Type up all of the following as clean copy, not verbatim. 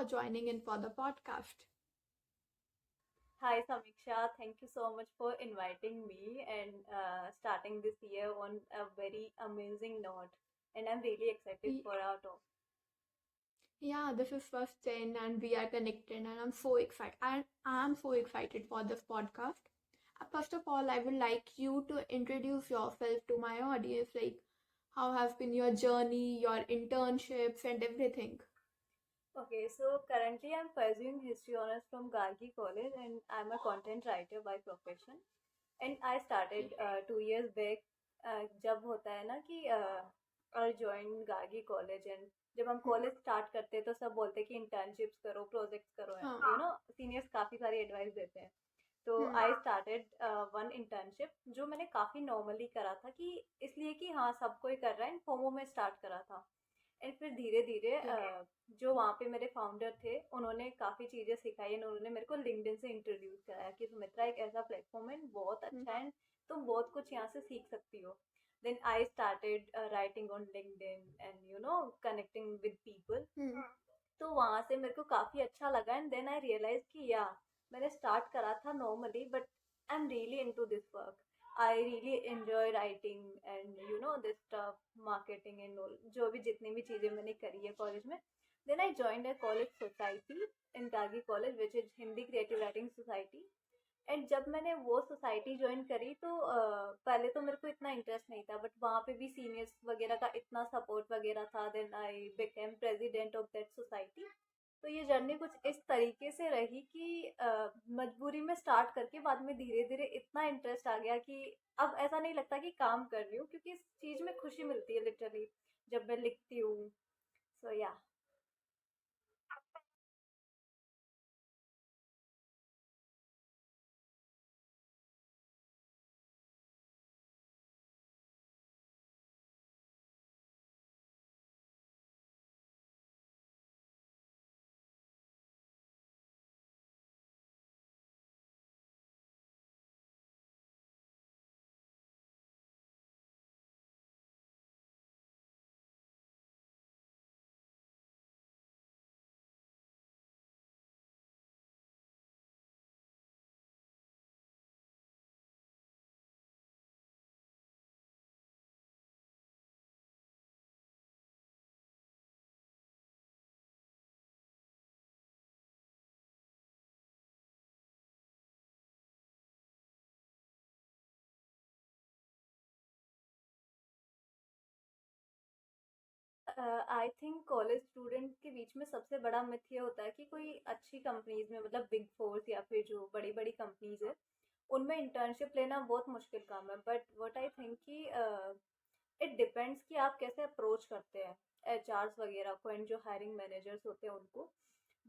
for joining in for the podcast. Hi, Samiksha. Thank you so much for inviting me and starting this year on a very amazing note. And I'm really excited Y- for our talk. Yeah, this is first 10 and we are connected and I'm so excited. I'm so excited for this podcast. First of all, I would like you to introduce yourself to my audience, like how has been your journey, your internships and everything. Okay, so currently I'm pursuing history honors from Gargi College and I'm a content writer by profession. And I started Okay. 2 years back. जब होता है ना कि और join Gargi college and जब हम Hmm. College start करते हैं तो सब बोलते हैं कि इंटर्नशिप्स करो प्रोजेक्ट्स करो हाँ. सीनियर्स काफ़ी सारी एडवाइस देते हैं तो Hmm. I started one internship जो मैंने काफ़ी नॉर्मली करा था कि इसलिए कि हाँ सब कोई कर रहा है फोमो में स्टार्ट करा था एंड फिर धीरे धीरे Okay. जो वहाँ पे मेरे फाउंडर थे उन्होंने काफ़ी चीज़ें सिखाई एंड उन्होंने मेरे को लिंक्डइन से इंट्रोड्यूस कराया कि सुमित्रा एक ऐसा प्लेटफॉर्म है बहुत Hmm. अच्छा है तुम बहुत कुछ यहाँ से सीख सकती हो then I started writing on LinkedIn and connecting with people Hmm. तो वहां से मेरे को काफी अच्छा लगा एंड देन आई रियलाइज कि या मैंने स्टार्ट करा था normally but I am really into this work I really enjoy writing and this stuff marketing and all जो भी जितनी भी चीजें मैंने करी है कॉलेज में then I joined a college society in टागी college which is Hindi creative writing society and जब मैंने वो सोसाइटी ज्वाइन करी तो पहले तो मेरे को इतना इंटरेस्ट नहीं था बट वहाँ पे भी सीनियर्स वगैरह का इतना सपोर्ट वगैरह था then I became president of that society तो ये जर्नी कुछ इस तरीके से रही कि मजबूरी में स्टार्ट करके बाद में धीरे धीरे इतना इंटरेस्ट आ गया कि अब ऐसा नहीं लगता कि काम कर रही हूँ क्योंकि इस चीज में खुशी मिलती है लिटरली जब मैं लिखती हूँ सो या आई थिंक कॉलेज स्टूडेंट के बीच में सबसे बड़ा मिथ ये होता है कि कोई अच्छी कंपनीज में मतलब बिग फोर्स या फिर जो बड़ी बड़ी कंपनीज है उनमें इंटर्नशिप लेना बहुत मुश्किल काम है बट व्हाट आई थिंक कि इट डिपेंड्स कि आप कैसे अप्रोच करते हैं एचआरस वगैरह को एंड जो हायरिंग मैनेजर्स होते हैं उनको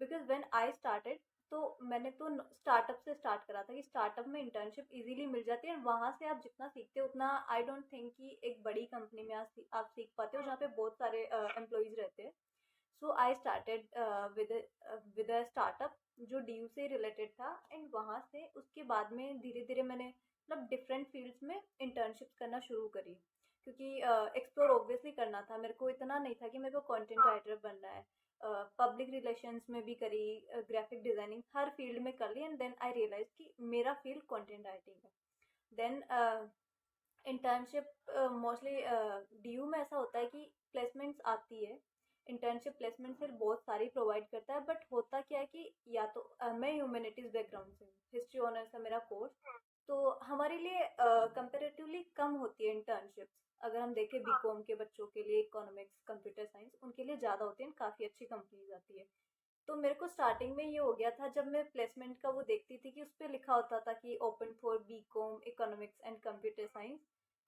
बिकॉज व्हेन आई स्टार्टेड तो मैंने तो स्टार्टअप से स्टार्ट करा था कि स्टार्टअप में इंटर्नशिप इजीली मिल जाती है वहां से आप जितना सीखते हो उतना आई डोंट थिंक कि एक बड़ी कंपनी में आप सीख पाते हो जहाँ पे बहुत सारे एम्प्लॉयज रहते हैं so I started with a startup जो डीयू से रिलेटेड था एंड वहाँ से उसके बाद में धीरे धीरे मैंने मतलब डिफरेंट फील्ड्स में इंटर्नशिप्स करना शुरू करी क्योंकि एक्सप्लोर ऑब्वियसली करना था मेरे को इतना नहीं था कि मेरे को कंटेंट राइटर बनना है पब्लिक रिलेशंस में भी करी ग्राफिक डिजाइनिंग हर फील्ड में कर ली एंड देन आई रियलाइज कि मेरा फील्ड कंटेंट राइटिंग है देन इंटर्नशिप मोस्टली डीयू में ऐसा होता है कि प्लेसमेंट्स आती है इंटर्नशिप प्लेसमेंट फिर बहुत सारी प्रोवाइड करता है बट होता क्या है कि या तो मैं ह्यूमैनिटीज बैकग्राउंड से हूँ हिस्ट्री ऑनर्स है मेरा कोर्स तो हमारे लिए कंपेरेटिवली कम होती है इंटर्नशिप्स अगर हम देखें बीकॉम के बच्चों के लिए इकोनॉमिक्स कंप्यूटर साइंस उनके लिए ज़्यादा होती है काफ़ी अच्छी कंपनीज आती है तो मेरे को स्टार्टिंग में ये हो गया था जब मैं प्लेसमेंट का वो देखती थी कि उस पर लिखा होता था कि open for BCom economics and computer science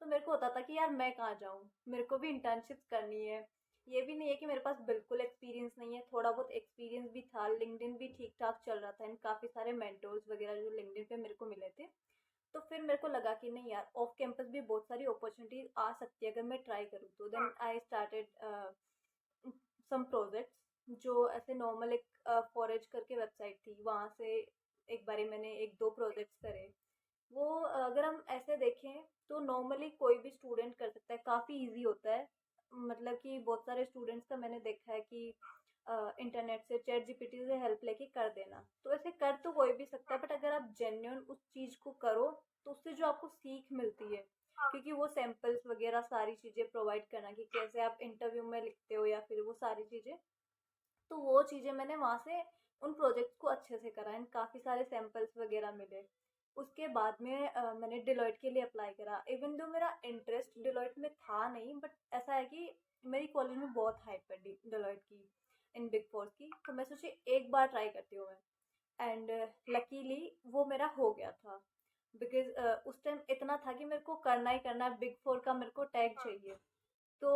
तो मेरे को होता था कि यार मैं कहाँ जाऊँ मेरे को भी इंटर्नशिप करनी है ये भी नहीं है कि मेरे पास बिल्कुल एक्सपीरियंस नहीं है थोड़ा बहुत एक्सपीरियंस भी था लिंक्डइन भी ठीक ठाक चल रहा था एंड काफ़ी सारे मेंटोर्स वगैरह जो लिंक्डइन पे मेरे को मिले थे तो फिर मेरे को लगा कि नहीं यार ऑफ कैंपस भी बहुत सारी अपॉर्चुनिटीज आ सकती है अगर मैं ट्राई करूँ तो then I started some projects जो ऐसे नॉर्मल एक फॉरेज करके वेबसाइट थी वहाँ से एक बारी मैंने एक दो प्रोजेक्ट्स करे वो अगर हम ऐसे देखें तो नॉर्मली कोई भी स्टूडेंट कर सकता है काफ़ी इजी होता है मतलब कि बहुत सारे स्टूडेंट्स का मैंने देखा है कि इंटरनेट से, चैट जीपीटी से हेल्प लेके कर देना। तो ऐसे कर तो कोई भी सकता है, बट अगर आप जेन्युइन उस चीज़ को करो तो उससे जो आपको सीख मिलती है, क्योंकि वो सैंपल्स वगैरह सारी चीज़ें प्रोवाइड करना कि कैसे आप इंटरव्यू में लिखते हो या फिर वो सारी चीज़ें, तो वो चीज़ें मैंने वहाँ से उन प्रोजेक्ट्स को अच्छे से करा एंड काफ़ी सारे सैंपल्स वगैरह मिले। उसके बाद में मैंने डिलॉयट के लिए अप्लाई करा। इवन दो मेरा इंटरेस्ट डिलॉयट में था नहीं, बट ऐसा है कि मेरी कॉलेज में बहुत हाइप है डिलॉयट की, इन बिग फोर की, तो मैं सोची एक बार ट्राई करती हूँ मैं। एंड लकीली वो मेरा हो गया था, बिकॉज उस टाइम इतना था कि मेरे को करना ही करना है, बिग फोर का मेरे को टैग चाहिए। तो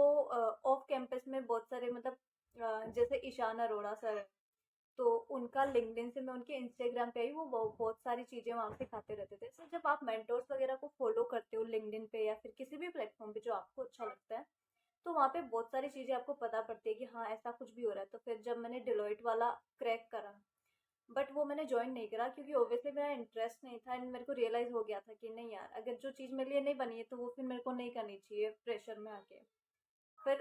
ऑफ कैंपस में बहुत सारे मतलब जैसे ईशान अरोड़ा सर है, तो उनका लिंक्डइन से मैं उनके इंस्टाग्राम पे आई, वो बहुत सारी चीज़ें वहाँ पे सिखाते रहते थे। तो जब आप मेंटोर्स वगैरह को फॉलो करते हो लिंक्डइन पे या फिर किसी भी प्लेटफॉर्म पे जो आपको अच्छा लगता है, तो वहाँ पे बहुत सारी चीज़ें आपको पता पड़ती है कि हाँ ऐसा कुछ भी हो रहा है। तो फिर जब मैंने डिलॉयट वाला क्रैक करा, बट वो मैंने ज्वाइन नहीं करा क्योंकि ऑब्वियसली मेरा इंटरेस्ट नहीं था एंड मेरे को रियलाइज़ हो गया था कि नहीं यार, अगर जो चीज़ मेरे लिए नहीं बनी है तो वो फिर मेरे को नहीं करनी चाहिए प्रेशर में आके। फिर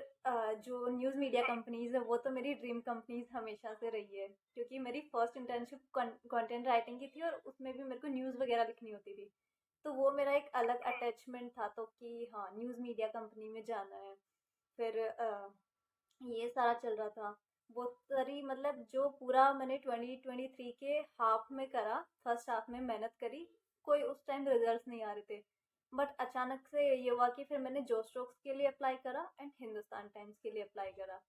जो न्यूज़ मीडिया कंपनीज़ है वो तो मेरी ड्रीम कंपनीज़ हमेशा से रही है, क्योंकि मेरी फर्स्ट इंटर्नशिप कंटेंट राइटिंग की थी और उसमें भी मेरे को न्यूज़ वगैरह लिखनी होती थी। तो वो मेरा एक अलग अटैचमेंट था, तो कि हाँ न्यूज़ मीडिया कंपनी में जाना है। फिर ये सारा चल रहा था। बहुत सारी मतलब जो पूरा मैंने 2023 के हाफ में करा, फर्स्ट हाफ में मेहनत करी, कोई उस टाइम रिजल्ट्स नहीं आ रहे थे। बट अचानक से ये हुआ कि फिर मैंने जो स्टॉक्स के लिए अप्लाई करा एंड हिंदुस्तान टाइम्स के लिए अप्लाई करा।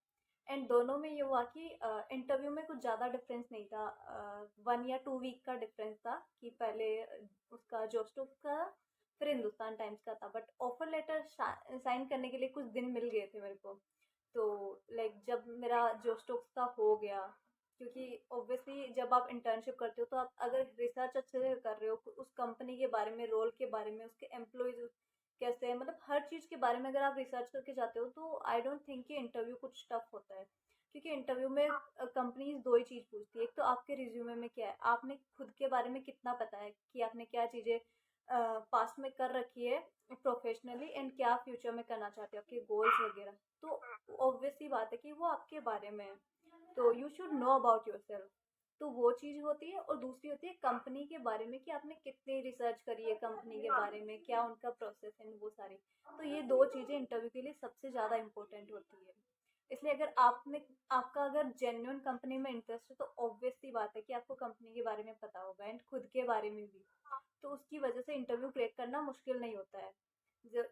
एंड दोनों में ये हुआ कि इंटरव्यू में कुछ ज़्यादा डिफरेंस नहीं था, 1 या 2 वीक का डिफरेंस था कि पहले उसका जो स्टॉक्स का फिर हिंदुस्तान टाइम्स का था, बट ऑफर लेटर साइन करने के लिए कुछ दिन मिल गए थे मेरे को। तो लाइक जब मेरा जो स्टोक्स का हो गया, क्योंकि ऑब्वियसली जब आप इंटर्नशिप करते हो तो आप अगर रिसर्च अच्छे से कर रहे हो उस कंपनी के बारे में, रोल के बारे में, उसके एम्प्लॉयज कैसे हैं, मतलब हर चीज़ के बारे में अगर आप रिसर्च करके जाते हो तो आई डोंट थिंक कि इंटरव्यू कुछ टफ होता है। क्योंकि इंटरव्यू में कंपनीज दो ही चीज़ पूछती है, एक तो आपके रिज्यूमे में क्या है, आपने खुद के बारे में कितना पता है कि आपने क्या चीज़ें पास्ट में कर रखी है प्रोफेशनली एंड क्या फ्यूचर में करना चाहते हो, आपके गोल्स वगैरह। तो ऑब्वियस सी बात है कि वो आपके बारे में है, तो you should know about your self. तो वो चीज़ होती है, और दूसरी होती है कंपनी के बारे में कि आपने कितनी रिसर्च करी है कंपनी के बारे में, क्या उनका प्रोसेस है, वो सारी। तो ये दो चीज़ें इंटरव्यू के लिए सबसे ज़्यादा इंपॉर्टेंट होती है। इसलिए अगर आपने आपका अगर जेन्युइन कंपनी में इंटरेस्ट है तो ऑब्वियस सी बात है कि आपको कंपनी के बारे में पता होगा एंड खुद के बारे में भी। तो उसकी वजह से इंटरव्यू क्रैक करना मुश्किल नहीं होता है,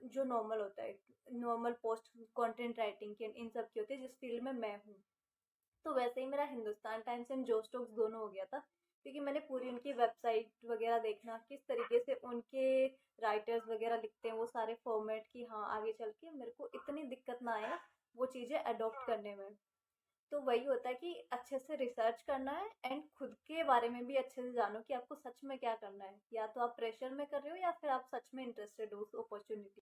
जो नॉर्मल होता है, नॉर्मल पोस्ट कंटेंट राइटिंग के इन सब की होती है जिस फील्ड में मैं हूँ। तो वैसे ही मेरा हिंदुस्तान टाइम्स एंड जो स्टॉक्स दोनों हो गया था, क्योंकि मैंने पूरी उनकी वेबसाइट वगैरह देखना किस तरीके से उनके राइटर्स वगैरह लिखते हैं, वो सारे फॉर्मेट की हाँ आगे चल के मेरे को इतनी दिक्कत ना आए वो चीज़ें अडॉप्ट करने में। तो वही होता है कि अच्छे से रिसर्च करना है एंड खुद के बारे में भी अच्छे से जानो कि आपको सच में क्या करना है, या तो आप प्रेशर में कर रहे हो या फिर आप सच में इंटरेस्टेड हो उस अपॉर्चुनिटी।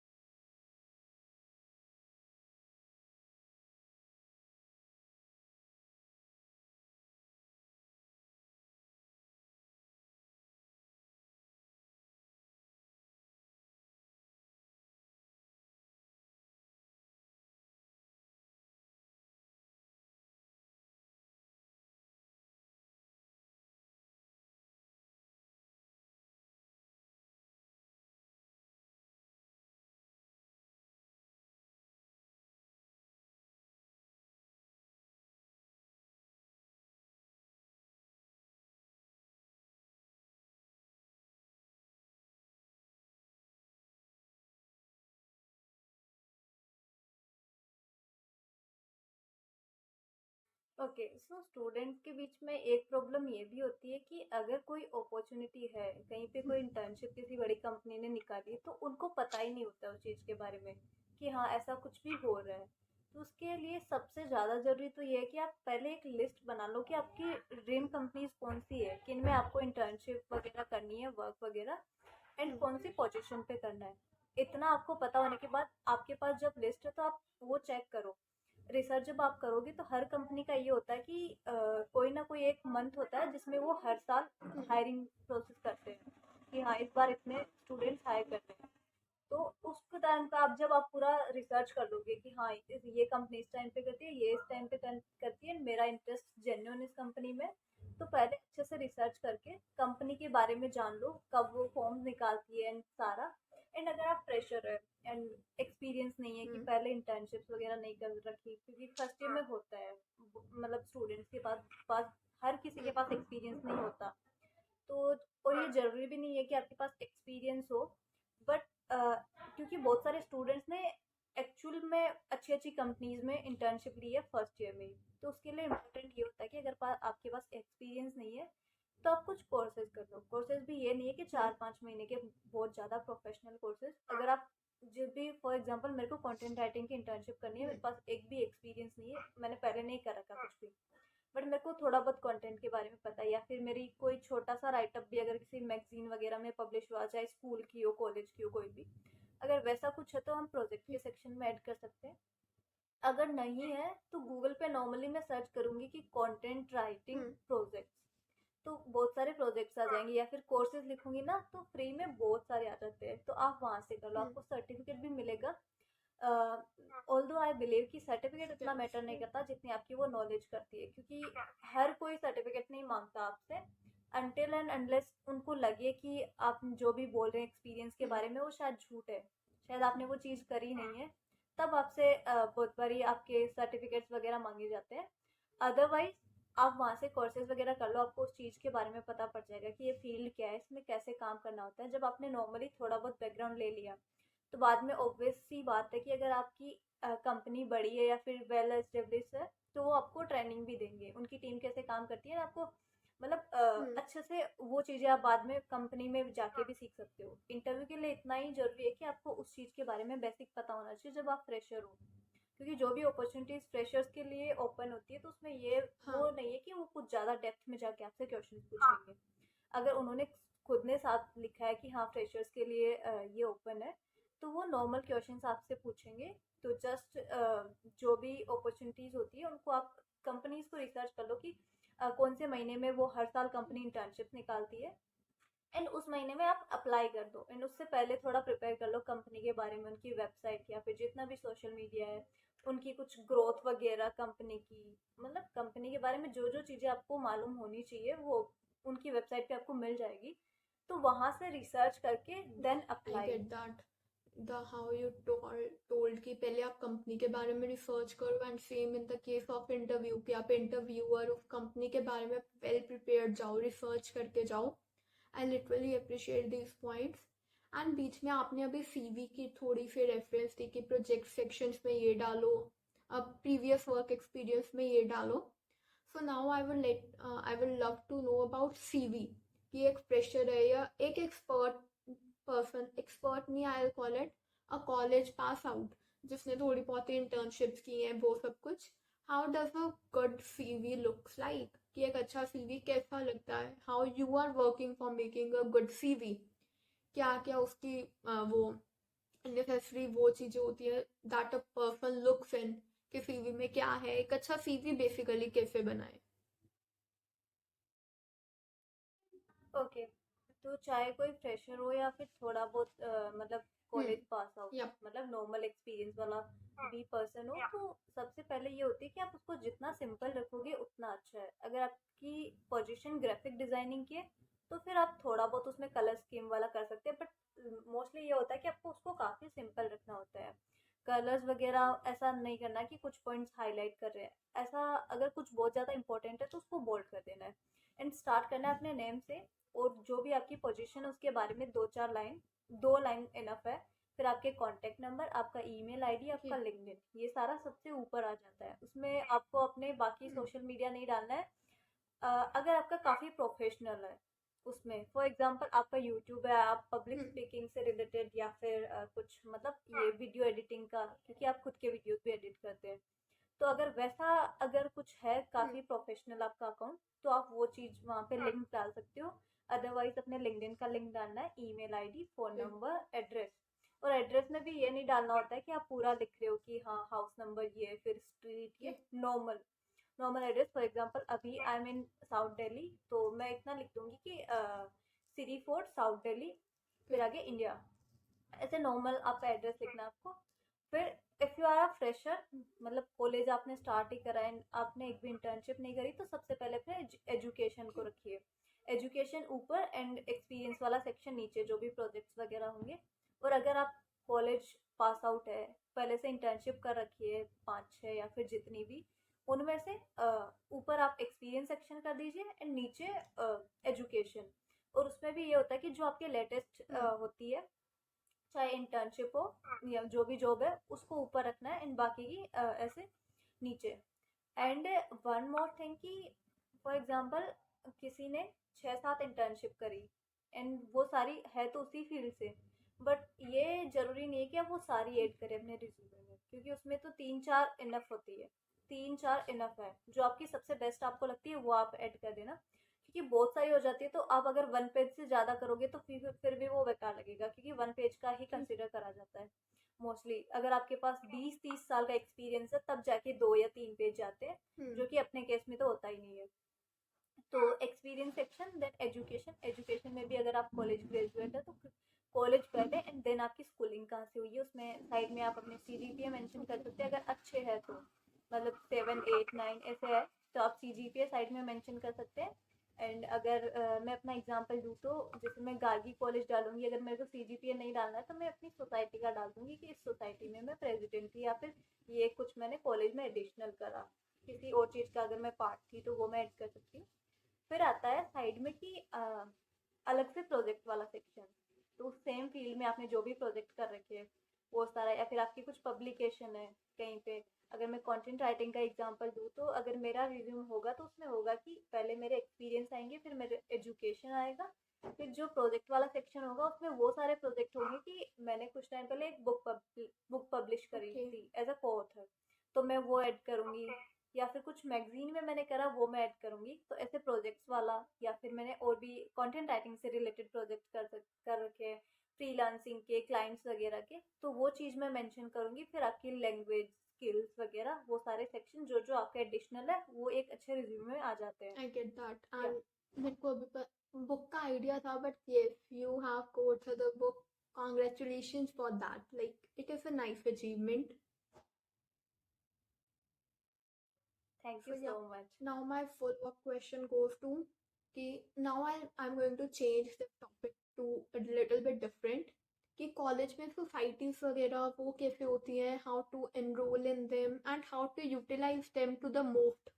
ओके, सो स्टूडेंट्स के बीच में एक प्रॉब्लम ये भी होती है कि अगर कोई अपॉर्चुनिटी है कहीं पे, कोई इंटर्नशिप किसी बड़ी कंपनी ने निकाली, तो उनको पता ही नहीं होता उस चीज़ के बारे में कि हाँ ऐसा कुछ भी हो रहा है। तो उसके लिए सबसे ज़्यादा ज़रूरी तो ये है कि आप पहले एक लिस्ट बना लो कि आपकी ड्रीम कंपनीज कौन सी है, किन में आपको इंटर्नशिप वगैरह करनी है, वर्क वगैरह, एंड कौन सी पोजीशन पे करना है। इतना आपको पता होने के बाद आपके पास जब लिस्ट है तो आप वो चेक करो। रिसर्च जब आप करोगे तो हर कंपनी का ये होता है कि कोई ना कोई एक मंथ होता है जिसमें वो हर साल हायरिंग प्रोसेस करते हैं कि हाँ इस बार इतने स्टूडेंट्स हायर करते हैं। तो उस टाइम का आप जब आप पूरा रिसर्च कर लोगे कि हाँ ये कंपनी इस टाइम पे करती है, ये इस टाइम पे करती है, मेरा इंटरेस्ट जेन्युइन इस कंपनी में, तो पहले अच्छे से रिसर्च करके कंपनी के बारे में जान लो, कब वो फॉर्म निकालती है एंड सारा। एंड अगर आप फ्रेशर है एंड एक्सपीरियंस नहीं है कि हम्म। पहले इंटर्नशिप्स वगैरह नहीं कर रखी, क्योंकि फर्स्ट ईयर में होता है, मतलब स्टूडेंट्स के पास हर किसी के पास एक्सपीरियंस नहीं होता। तो और ये ज़रूरी भी नहीं है कि आपके पास एक्सपीरियंस हो, बट क्योंकि बहुत सारे स्टूडेंट्स ने एक्चुअल में अच्छी अच्छी कंपनीज में इंटर्नशिप ली है फर्स्ट ईयर में ही। तो उसके लिए इम्पोर्टेंट ये होता है कि अगर आपके पास एक्सपीरियंस नहीं है तो आप कुछ कोर्सेज कर लो। कोर्सेज भी ये नहीं है कि हम्म। 4-5 महीने के बहुत ज़्यादा प्रोफेशनल कोर्सेज। अगर आप जब भी फॉर एग्जांपल मेरे को कंटेंट राइटिंग की इंटर्नशिप करनी है, मेरे पास एक भी एक्सपीरियंस नहीं है, मैंने पहले नहीं कर रखा कुछ भी, बट मेरे को थोड़ा बहुत कंटेंट के बारे में पता है, या फिर मेरी कोई छोटा सा राइटअप भी अगर किसी मैगजीन वगैरह में पब्लिश हुआ, चाहे स्कूल की हो कॉलेज की हो कोई भी, अगर वैसा कुछ है तो हम प्रोजेक्ट के सेक्शन में ऐड कर सकते हैं। अगर नहीं है तो गूगल पे नॉर्मली मैं सर्च करूंगी कि कंटेंट राइटिंग हम्म। प्रोजेक्ट्स, तो बहुत सारे प्रोजेक्ट्स आ जाएंगे, या फिर कोर्सेज लिखूंगी ना तो फ्री में बहुत सारे आ जाते हैं, तो आप वहां से कर लो, हम्म। आपको सर्टिफिकेट भी मिलेगा। ऑल्दो आई बिलीव कि सर्टिफिकेट उतना मैटर नहीं करता जितनी आपकी वो नॉलेज करती है, क्योंकि हर कोई सर्टिफिकेट नहीं मांगता आपसे, अनटिल एंड अनलेस उनको लगे कि आप जो भी बोल रहे हैं एक्सपीरियंस के हम्म। बारे में वो शायद झूठ है, शायद आपने वो चीज़ करी नहीं है, तब आपसे बहुत बारी आपके सर्टिफिकेट्स वगैरह मांगे जाते हैं। अदरवाइज आप वहाँ से कोर्सेज वगैरह कर लो, आपको उस चीज़ के बारे में पता पड़ जाएगा कि ये फील्ड क्या है, इसमें कैसे काम करना होता है। जब आपने नॉर्मली थोड़ा बहुत बैकग्राउंड ले लिया तो बाद में ऑब्वियस सी बात है कि अगर आपकी कंपनी बड़ी है या फिर वेल एस्टेब्लिश है तो वो आपको ट्रेनिंग भी देंगे, उनकी टीम कैसे काम करती है आपको, मतलब हम्म। अच्छे से वो चीज़ें आप बाद में कंपनी में जाके भी सीख सकते हो। इंटरव्यू के लिए इतना ही जरूरी है कि आपको उस चीज़ के बारे में बेसिक पता होना चाहिए जब आप फ्रेशर हो, क्योंकि जो भी अपॉर्चुनिटीज फ्रेशर्स के लिए ओपन होती है तो उसमें ये हाँ। वो नहीं है कि वो कुछ ज़्यादा डेप्थ में जाके आपसे क्वेश्चन पूछेंगे। अगर उन्होंने खुद ने साथ लिखा है कि हाँ फ्रेशर्स के लिए ये ओपन है, तो वो नॉर्मल क्वेश्चंस आपसे पूछेंगे। तो जस्ट जो भी अपॉर्चुनिटीज होती है उनको आप कंपनीज को रिसर्च कर लो कि कौन से महीने में वो हर साल कंपनी इंटर्नशिप निकालती है, एंड उस महीने में आप अप्लाई कर दो। एंड उससे पहले थोड़ा प्रिपेयर कर लो कंपनी के बारे में, उनकी वेबसाइट या फिर जितना भी सोशल मीडिया है, उनकी कुछ ग्रोथ वगैरह कंपनी की, मतलब कंपनी के बारे में जो जो चीज़ें आपको मालूम होनी चाहिए वो उनकी वेबसाइट पे आपको मिल जाएगी। तो वहाँ से रिसर्च करके then I apply. Get that. The how you told कि पहले आप कंपनी के बारे में रिसर्च करो, and same in the case of interview कि आप इंटरव्यूअर ऑफ कंपनी के बारे में वेल प्रिपेयर्ड जाओ, रिसर्च करके जाओ। I literally appreciate this points. And बीच में आपने अभी सीवी की थोड़ी सी रेफरेंस दी कि प्रोजेक्ट सेक्शंस में ये डालो, अब प्रीवियस वर्क एक्सपीरियंस में ये डालो। So now I will love to know about CV कि एक फ्रेशर है या एक एक्सपर्ट पर्सन, एक्सपर्ट नहीं, I call it a college pass out, जिसने थोड़ी बहुत इंटर्नशिप्स की हैं वो सब कुछ। How does a good CV looks like, कि एक अच्छा सीवी कैसा लगता है, how you are working for making a good CV, क्या क्या उसकी वो नेसेसरी वो चीजें होती है that a person looks in, कि सीवी में क्या है, एक अच्छा सीवी बेसिकली कैसे बनाए। ओके, तो चाहे कोई फ्रेशर हो या फिर थोड़ा बहुत मतलब हम्म। College pass out, yup. मतलब नॉर्मल एक्सपीरियंस वाला भी पर्सन हो, तो सबसे पहले ये होती है कि आप उसको जितना सिंपल रखोगे उतना अच्छा है। अगर आपकी पोजीशन ग्राफिक डिजाइनिंग की है तो फिर आप थोड़ा बहुत उसमें कलर स्कीम वाला कर सकते हैं, बट मोस्टली ये होता है कि आपको उसको काफ़ी सिंपल रखना होता है। कलर्स वगैरह ऐसा नहीं करना कि कुछ पॉइंट्स हाईलाइट कर रहे हैं, ऐसा अगर कुछ बहुत ज़्यादा इंपॉर्टेंट है तो उसको बोल्ड कर देना है। एंड स्टार्ट करना है अपने नेम से, और जो भी आपकी पोजीशन है उसके बारे में 2-4 लाइन, 2 लाइन इनफ है। फिर आपके कॉन्टैक्ट नंबर, आपका ईमेल आईडी, आपका ओके। लिंक्डइन, ये सारा सबसे ऊपर आ जाता है। उसमें आपको अपने बाकी सोशल मीडिया नहीं डालना है। अगर आपका काफ़ी प्रोफेशनल है उसमें, फॉर एग्जांपल आपका यूट्यूब है, आप पब्लिक स्पीकिंग से रिलेटेड या फिर कुछ मतलब ये वीडियो एडिटिंग का, क्योंकि आप खुद के वीडियोस भी एडिट करते हैं, तो अगर वैसा अगर कुछ है काफ़ी प्रोफेशनल आपका अकाउंट, तो आप वो चीज़ वहाँ पे लिंक डाल सकते हो। अदरवाइज अपने लिंक्डइन का लिंक डालना है, email ID, phone number, address. और एड्रेस में भी ये नहीं डालना होता है कि आप पूरा लिख रहे हो कि हाँ हाउस नंबर ये फिर स्ट्रीट ये, normal normal address. For example अभी I am in south Delhi, तो मैं इतना लिख दूंगी कि सिटी फोर्ट साउथ दिल्ली, फिर आगे इंडिया, ऐसे नॉर्मल आपका एड्रेस लिखना है आपको। फिर if you are a fresher, मतलब कॉलेज आपने स्टार्ट ही करा है, आपने एक भी इंटर्नशिप नहीं करी, तो सबसे पहले अपने एजुकेशन को रखिए। एजुकेशन ऊपर एंड एक्सपीरियंस वाला सेक्शन नीचे, जो भी प्रोजेक्ट्स वगैरह होंगे। और अगर आप कॉलेज पास आउट है, पहले से इंटर्नशिप कर रखी है 5-6 या फिर जितनी भी, उनमें से ऊपर आप एक्सपीरियंस सेक्शन कर दीजिए एंड नीचे एजुकेशन। और उसमें भी ये होता है कि जो आपके लेटेस्ट होती है, चाहे इंटर्नशिप हो या जो भी जॉब है, उसको ऊपर रखना है एंड बाकी की ऐसे नीचे। एंड वन मोर थिंग कि फॉर एग्जांपल किसी ने 6-7 इंटर्नशिप करी एंड वो सारी है तो उसी फील्ड से, बट ये जरूरी नहीं है कि आप वो सारी ऐड करें अपने रिज्यूमे में, क्योंकि उसमें तो 3-4 इनफ होती है। 3-4 इनफ है, जो आपकी सबसे बेस्ट आपको लगती है वो आप ऐड कर देना, क्योंकि बहुत सारी हो जाती है तो आप अगर 1 पेज से ज़्यादा करोगे तो फिर भी वो बेकार लगेगा, क्योंकि 1 पेज का ही कंसिडर करा जाता है मोस्टली। अगर आपके पास 20-30 साल का एक्सपीरियंस है तब जाके 2 या 3 पेज जाते हैं, जो कि अपने केस में तो होता ही नहीं है। तो experience section, then education. Education में भी अगर आप कॉलेज ग्रेजुएट है तो कॉलेज पहले एंड देन आपकी स्कूलिंग कहाँ से हुई है, उसमें साइड में आप अपने CGPA मेंशन कर सकते हैं, अगर अच्छे है तो, मतलब 7-8-9 ऐसे है तो आप CGPA साइड में मेंशन कर सकते हैं। एंड अगर मैं अपना एग्जांपल दूँ तो जैसे मैं गार्गी कॉलेज डालूंगी, अगर मेरे को CGPA नहीं डालना है तो मैं अपनी सोसाइटी का डाल दूंगी कि इस सोसाइटी में मैं प्रेसिडेंट थी, या फिर ये कुछ मैंने कॉलेज में एडिशनल करा, किसी और चीज़ का अगर मैं पार्ट थी तो वो मैं ऐड कर सकती हूँ। फिर आता है साइड में कि अलग से प्रोजेक्ट वाला सेक्शन। तो सेम फील्ड में आपने जो भी प्रोजेक्ट कर रखे हैं वो सारा, या फिर आपकी कुछ पब्लिकेशन है कहीं पे। अगर मैं कंटेंट राइटिंग का एग्जांपल दूँ तो अगर मेरा रिज्यूम होगा तो उसमें होगा कि पहले मेरे एक्सपीरियंस आएंगे, फिर मेरे एजुकेशन आएगा, फिर जो प्रोजेक्ट वाला सेक्शन होगा उसमें वो सारे प्रोजेक्ट होंगे कि मैंने कुछ टाइम पहले एक बुक पब्लिश करी Okay. थी एज अ को ऑथर, तो मैं वो ऐड करूँगी। या फिर कुछ मैगजीन में मैंने करा वो मैं ऐड करूँगी। तो ऐसे प्रोजेक्ट्स वाला, या फिर मैंने और भी कंटेंट राइटिंग से रिलेटेड प्रोजेक्ट कर रखे हैं, फ्रीलांसिंग के, क्लाइंट्स वगैरह के, तो वो चीज़ मैं मेंशन करूँगी। फिर आपकी लैंग्वेज स्किल्स वगैरह वो सारे सेक्शन जो जो आपके एडिशनल है वो एक अच्छे रिज्यूमे में आ जाते हैं। I get that. या And मेरे को अभी बुक का आइडिया था, but yes, you have quotes for the book. Congratulations for that. Like, it is a nice achievement. Thank So you yeah, so much. now my follow-up question goes to कि now I'm going to change the topic to a little bit different कि college में societies वगैरह वो कैसे होती हैं, how to enrol in them and how to utilise them to the most,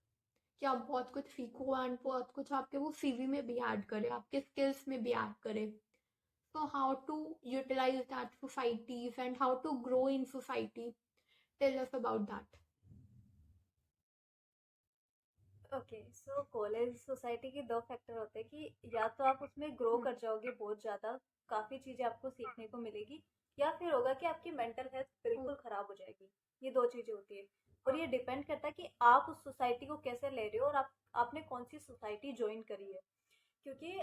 कि आप बहुत कुछ सीखो एंड बहुत कुछ आपके वो सीवी में भी ऐड करे, आपके स्किल्स में भी ऐड करे. So how to utilize that societies and how to grow in society. Tell us about that. Okay, so college society के दो फैक्टर होते हैं कि या तो आप उसमें ग्रो Hmm. कर जाओगे बहुत ज़्यादा, काफ़ी चीज़ें आपको सीखने को मिलेगी, या फिर होगा कि आपकी मेंटल हेल्थ Oh, बिल्कुल ख़राब हो जाएगी। ये दो चीज़ें होती है। और ये डिपेंड करता है कि आप उस सोसाइटी को कैसे ले रहे हो और आपने कौन सी सोसाइटी ज्वाइन करी है। क्योंकि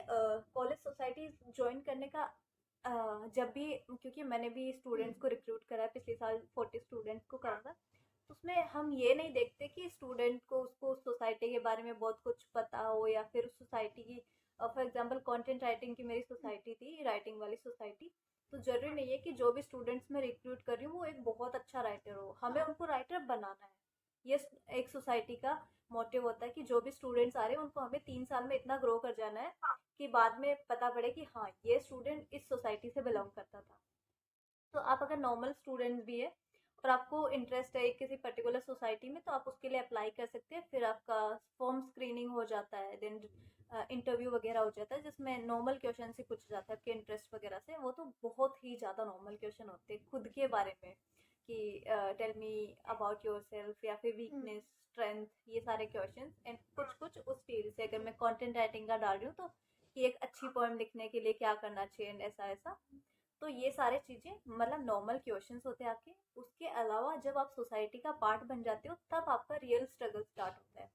कॉलेज सोसाइटी ज्वाइन करने का जब भी, क्योंकि मैंने भी hmm. स्टूडेंट्स को रिक्रूट करा है, पिछले साल 40 स्टूडेंट्स को करा था, तो उसमें हम ये नहीं देखते कि स्टूडेंट को उसको सोसाइटी के बारे में बहुत कुछ पता हो, या फिर उस सोसाइटी की, फॉर एग्जांपल कंटेंट राइटिंग की मेरी सोसाइटी थी, राइटिंग वाली सोसाइटी। तो जरूरी नहीं है कि जो भी स्टूडेंट्स मैं रिक्रूट कर रही हूँ वो एक बहुत अच्छा राइटर हो, हमें उनको राइटर बनाना है। ये एक सोसाइटी का मोटिव होता है कि जो भी स्टूडेंट्स आ रहे हैं उनको हमें 3 साल में इतना ग्रो कर जाना है कि बाद में पता पड़े कि हाँ, ये स्टूडेंट इस सोसाइटी से बिलोंग करता था। तो आप अगर नॉर्मल स्टूडेंट्स भी है और आपको इंटरेस्ट है किसी पर्टिकुलर सोसाइटी में, तो आप उसके लिए अप्लाई कर सकते हैं। फिर आपका फॉर्म स्क्रीनिंग हो जाता है, देन इंटरव्यू वगैरह हो जाता है, जिसमें नॉर्मल क्वेश्चन से पूछा जाता है आपके इंटरेस्ट वगैरह से। वो तो बहुत ही ज़्यादा नॉर्मल क्वेश्चन होते हैं खुद के बारे में, कि tell me about yourself, या फिर Hmm. वीकनेस, स्ट्रेंथ, ये सारे क्वेश्चन। एंड कुछ कुछ उस फील्ड से, अगर मैं कंटेंट राइटिंग का डाल रही हूँ तो कि एक अच्छी पोएम लिखने के लिए क्या करना चाहिए, and ऐसा ऐसा। तो ये सारे चीज़ें मतलब नॉर्मल क्वेश्चंस होते हैं आपके। उसके अलावा जब आप सोसाइटी का पार्ट बन जाते हो तब आपका रियल स्ट्रगल स्टार्ट होता है,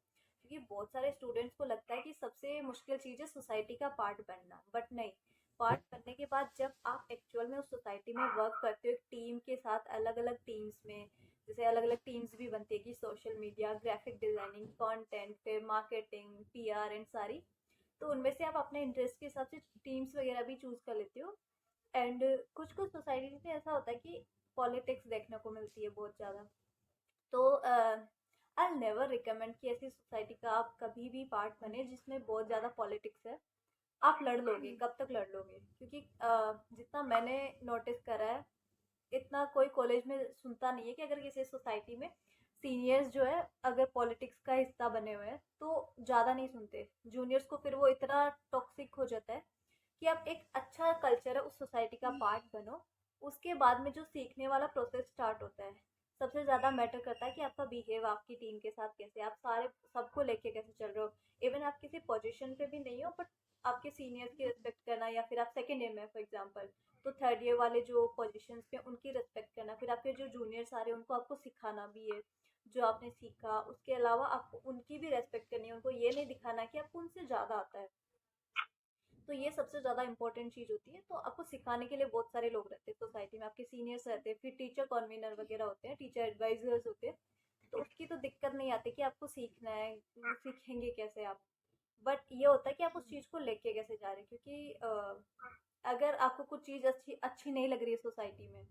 क्योंकि बहुत सारे स्टूडेंट्स को लगता है कि सबसे मुश्किल चीज़ है सोसाइटी का पार्ट बनना, बट नहीं। पार्ट बनने के बाद जब आप एक्चुअल में उस सोसाइटी में वर्क करते हो एक टीम के साथ, अलग अलग टीम्स में, जैसे अलग अलग टीम्स भी बनती है कि social media, graphic designing, content, फिर मार्केटिंग, पीआर एंड सारी, तो उनमें से आप अपने इंटरेस्ट के हिसाब से टीम्स वगैरह भी चूज कर लेते हो। एंड कुछ कुछ सोसाइटीज में ऐसा होता है कि पॉलिटिक्स देखने को मिलती है बहुत ज़्यादा। तो आई नेवर रिकमेंड कि ऐसी सोसाइटी का आप कभी भी पार्ट बने जिसमें बहुत ज़्यादा पॉलिटिक्स है। आप लड़ लोगे, कब तक लड़ लोगे? क्योंकि जितना मैंने नोटिस करा है, इतना कोई कॉलेज में सुनता नहीं है कि अगर किसी सोसाइटी में सीनियर्स जो है अगर पॉलिटिक्स का हिस्सा बने हुए हैं तो ज़्यादा नहीं सुनते जूनियर्स को। फिर वो इतना टॉक्सिक हो जाता है कि आप एक अच्छा कल्चर है उस सोसाइटी का पार्ट बनो। उसके बाद में जो सीखने वाला प्रोसेस स्टार्ट होता है, सबसे ज़्यादा मैटर करता है कि आपका बिहेव आपकी टीम के साथ कैसे, आप सारे सबको लेके कैसे चल रहे हो। इवन आप किसी पोजीशन पे भी नहीं हो बट आपके सीनियर्स की रिस्पेक्ट करना, या फिर आप सेकेंड ईयर में फॉर एग्जाम्पल तो थर्ड ईयर वाले जो पोजीशंस पे उनकी रिस्पेक्ट करना, फिर आपके जो जूनियर्स आ रहे हैं उनको आपको सिखाना भी है जो आपने सीखा। उसके अलावा आपको उनकी भी रेस्पेक्ट करनी है, उनको ये नहीं दिखाना कि आपको उनसे ज़्यादा आता है। तो ये सबसे ज़्यादा इंपॉर्टेंट चीज़ होती है। तो आपको सिखाने के लिए बहुत सारे लोग रहते हैं सोसाइटी में, आपके सीनियर्स रहते हैं, फिर टीचर कन्वीनर वगैरह होते हैं, टीचर एडवाइजर्स होते हैं। तो उसकी तो दिक्कत नहीं आती कि आपको सीखना है, वो सीखेंगे कैसे आप। बट ये होता है कि आप उस चीज़ को लेके कैसे जा रहे हैं। क्योंकि अगर आपको कुछ चीज़ अच्छी अच्छी नहीं लग रही है सोसाइटी में,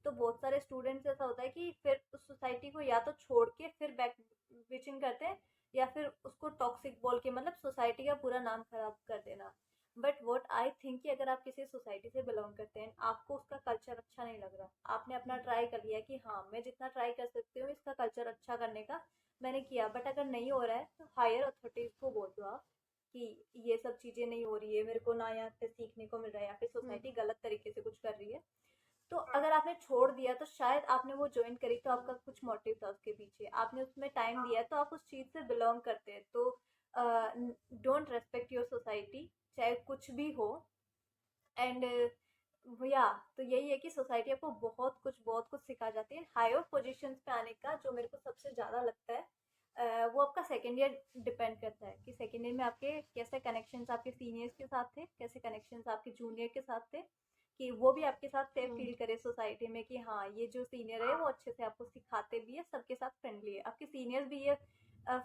तो बहुत सारे स्टूडेंट्स ऐसा होता है कि फिर उस सोसाइटी को या तो छोड़ के फिर बैक बिचिंग करते हैं, या फिर उसको टॉक्सिक बोल के मतलब सोसाइटी का पूरा नाम खराब कर देना। बट वॉट आई थिंक कि अगर आप किसी सोसाइटी से बिलोंग करते हैं, आपको उसका कल्चर अच्छा नहीं लग रहा, आपने अपना ट्राई कर लिया कि हाँ मैं जितना ट्राई कर सकती हूँ इसका कल्चर अच्छा करने का मैंने किया, बट अगर नहीं हो रहा है तो हायर अथॉरिटीज को बोल दो आप कि ये सब चीज़ें नहीं हो रही है, मेरे को ना यहाँ पे सीखने को मिल रहा है, या फिर सोसाइटी गलत तरीके से कुछ कर रही है। तो अगर आपने छोड़ दिया तो शायद आपने वो ज्वाइन करी तो आपका कुछ मोटिव था उसके पीछे, आपने उसमें टाइम दिया तो आप उस चीज़ से बिलोंग करते हैं। तो डोंट रेस्पेक्ट योर सोसाइटी चाहे कुछ भी हो। एंड या तो यही है कि सोसाइटी आपको बहुत कुछ सिखा जाती है। हायर पोजीशंस पे आने का जो मेरे को सबसे ज़्यादा लगता है वो आपका सेकेंड ईयर डिपेंड करता है कि सेकेंड ईयर में आपके कैसे कनेक्शंस आपके सीनियर्स के साथ थे, कैसे कनेक्शंस आपके जूनियर के साथ थे, कि वो भी आपके साथ सेफ फील करे सोसाइटी में कि हाँ ये जो सीनियर है वो अच्छे से आपको सिखाते भी है, सबके साथ फ्रेंडली है। आपके सीनियर्स भी ये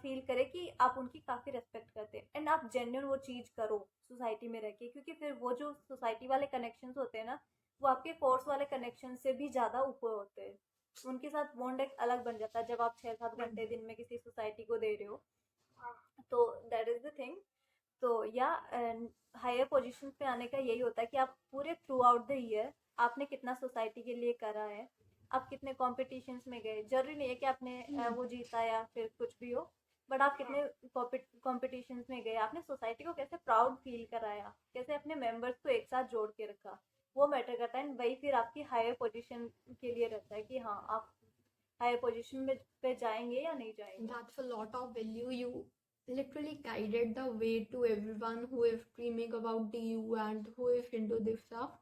फील करे कि आप उनकी काफ़ी रेस्पेक्ट करते हैं एंड आप जेन्युइन वो चीज़ करो सोसाइटी में रह के। क्योंकि फिर वो जो सोसाइटी वाले कनेक्शंस होते हैं ना, वो आपके कोर्स वाले कनेक्शन से भी ज़्यादा ऊपर होते हैं। उनके साथ बॉन्ड एक अलग बन जाता है जब आप 6-7 घंटे दिन में किसी सोसाइटी को दे रहे हो। तो दैट इज़ द थिंग। तो या हायर पोजीशन पे आने का यही होता है कि आप पूरे थ्रू आउट द ईयर आपने कितना सोसाइटी के लिए करा है, आप कितने कॉम्पिटिशन्स में गए। जरूरी नहीं है कि आपने वो जीता या फिर कुछ भी हो, बट आप कितने कॉम्पिटिशन्स में गए, आपने सोसाइटी को कैसे प्राउड फील कराया, कैसे अपने मेंबर्स को एक साथ जोड़ के रखा, वो मैटर करता है। वही फिर आपकी हायर पोजीशन के लिए रहता है कि हाँ आप हायर पोजीशन में पे जाएंगे या नहीं जाएंगे। That's a lot of value. You literally guided the way to everyone who is dreaming about DU and who is into this stuff.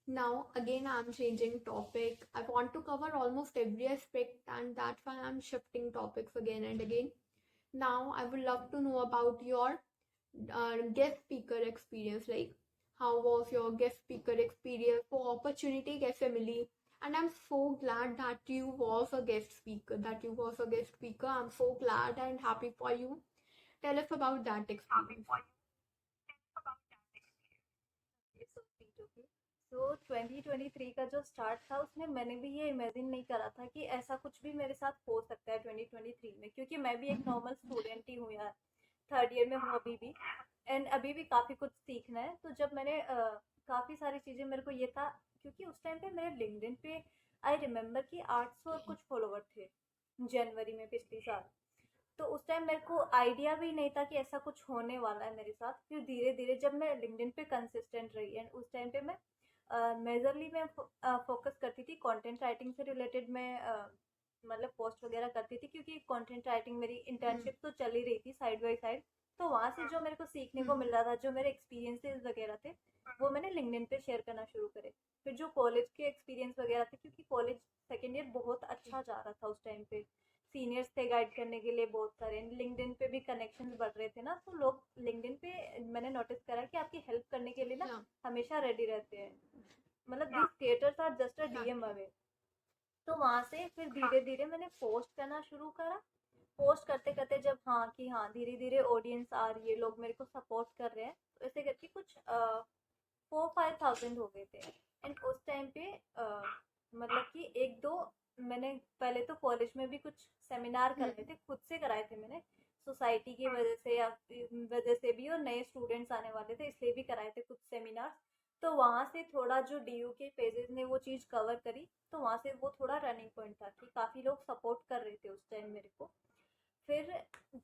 Now, again, I'm changing topic. I want to cover almost every aspect, and that's why I'm shifting topics again and again. Now, I would love to know about your guest speaker experience. Like, how was your guest speaker experience? For opportunity कैसे मिली? And I'm so glad that you was a guest speaker. That you was a guest speaker. I'm so glad and happy for you. Tell us about that experience. सो 2023 का जो start था उसमें मैंने भी ये imagine नहीं करा था कि ऐसा कुछ भी मेरे साथ हो सकता है 2023 में। क्योंकि मैं भी एक नॉर्मल स्टूडेंट ही हूँ यार, थर्ड ईयर में हूँ अभी भी, एंड अभी भी काफ़ी कुछ सीखना है। तो जब मैंने काफ़ी सारी चीज़ें, मेरे को ये था क्योंकि उस टाइम पे मेरे लिंक्डइन पे आई रिमेम्बर कि 800 और कुछ फॉलोवर थे जनवरी में पिछले साल। तो उस टाइम मेरे को आइडिया भी नहीं था कि ऐसा कुछ होने वाला है मेरे साथ। फिर धीरे धीरे जब मैं लिंक्डइन पे कंसिस्टेंट रही, एंड उस टाइम पे मैं मेजरली मैं फोकस करती थी कंटेंट राइटिंग से रिलेटेड। मैं मतलब पोस्ट वगैरह करती थी क्योंकि कंटेंट राइटिंग मेरी इंटर्नशिप तो चल ही रही थी साइड बाय साइड। तो वहाँ से जो मेरे को सीखने को मिल रहा था, जो मेरे एक्सपीरियंसेस वगैरह थे, वो मैंने लिंक्डइन पे शेयर करना शुरू करे। फिर जो कॉलेज के एक्सपीरियंस वगैरह थे, क्योंकि कॉलेज सेकेंड ईयर बहुत अच्छा जा रहा था उस टाइम पे, सीनियर्स थे गाइड करने के लिए बहुत सारे, लिंक्डइन पे भी कनेक्शंस बढ़ रहे थे ना, तो लोग लिंक्डइन पे मैंने नोटिस करा कि आपकी हेल्प करने के लिए ना Yeah, हमेशा रेडी रहते हैं। मतलब this theatres are just a DM exactly. Away. तो वहाँ से फिर धीरे धीरे मैंने पोस्ट करना शुरू करा। पोस्ट करते करते जब हाँ कि हाँ धीरे धीरे ऑडियंस आ रही है, लोग मेरे को सपोर्ट कर रहे हैं, तो ऐसे करके कुछ 4-5 थाउजेंड हो गए थे। एंड उस टाइम पे मतलब कि एक दो मैंने पहले तो कॉलेज में भी कुछ सेमिनार कराए थे, खुद से कराए थे मैंने, सोसाइटी की वजह से या वजह से भी, और नए स्टूडेंट्स आने वाले थे इसलिए भी कराए थे कुछ सेमिनार। तो वहाँ से थोड़ा जो डीयू के पेजेस ने वो चीज़ कवर करी, तो वहाँ से वो थोड़ा रनिंग पॉइंट था कि काफ़ी लोग सपोर्ट कर रहे थे उस टाइम मेरे को। फिर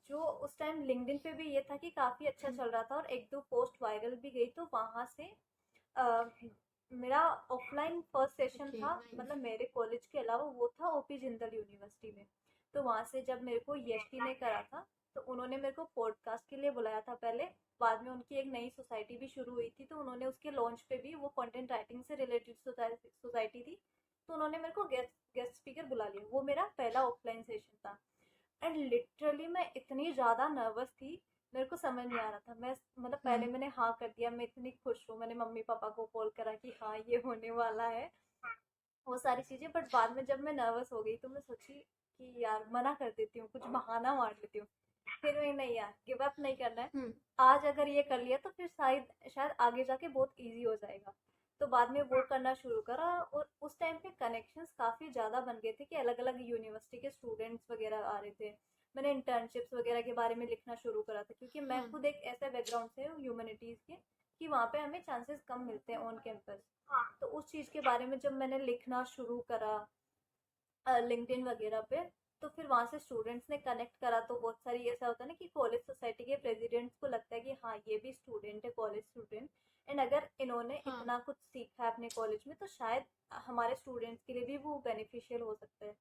जो उस टाइम लिंक्डइन पे भी ये था कि काफ़ी अच्छा चल रहा था और एक दो पोस्ट वायरल भी गई, तो वहाँ से अ, मेरा ऑफलाइन फर्स्ट सेशन ओके, था, नाइस। मतलब मेरे कॉलेज के अलावा, वो था ओपी जिंदल यूनिवर्सिटी में। तो वहाँ से जब मेरे को यष्टि ने करा था, तो उन्होंने मेरे को पॉडकास्ट के लिए बुलाया था पहले। बाद में उनकी एक नई सोसाइटी भी शुरू हुई थी, तो उन्होंने उसके लॉन्च पे भी, वो कंटेंट राइटिंग से रिलेटेड सोसाइटी थी, तो उन्होंने मेरे को गेस्ट गेस्ट स्पीकर बुला लिया। वो मेरा पहला ऑफलाइन सेशन था। एंड लिटरली मैं इतनी ज़्यादा नर्वस थी, मेरे को समझ नहीं आ रहा था। मैं मतलब पहले मैंने हाँ कर दिया, मैं इतनी खुश हूँ, मैंने मम्मी पापा को कॉल करा कि हाँ ये होने वाला है, वो सारी चीज़ें। बट बाद में जब मैं नर्वस हो गई, तो मैं सोची कि यार मना कर देती हूँ, कुछ बहाना मार लेती हूँ। फिर मैं, नहीं यार, गिव अप नहीं करना है। आज अगर ये कर लिया तो फिर शायद शायद आगे जाके बहुत इजी हो जाएगा। तो बाद में वो करना शुरू करा, और उस टाइम पे कनेक्शंस काफ़ी ज़्यादा बन गए थे कि अलग अलग यूनिवर्सिटी के स्टूडेंट्स वगैरह आ रहे थे। मैंने इंटर्नशिप्स वगैरह के बारे में लिखना शुरू करा था, क्योंकि मैं खुद एक ऐसे बैकग्राउंड से हूँ ह्यूमैनिटीज़ के, कि वहाँ पे हमें चांसेस कम मिलते हैं ऑन कैंपस। तो उस चीज़ के बारे में जब मैंने लिखना शुरू करा लिंक्डइन वगैरह पे, तो फिर वहाँ से स्टूडेंट्स ने कनेक्ट करा। तो बहुत सारी ऐसा होता है ना कि कॉलेज सोसाइटी के प्रेसिडेंट्स को लगता है कि हाँ ये भी स्टूडेंट है, कॉलेज स्टूडेंट, एंड अगर इन्होंने हाँ। इतना कुछ सीखा है अपने कॉलेज में, तो शायद हमारे स्टूडेंट्स के लिए भी वो बेनिफिशियल हो सकता है।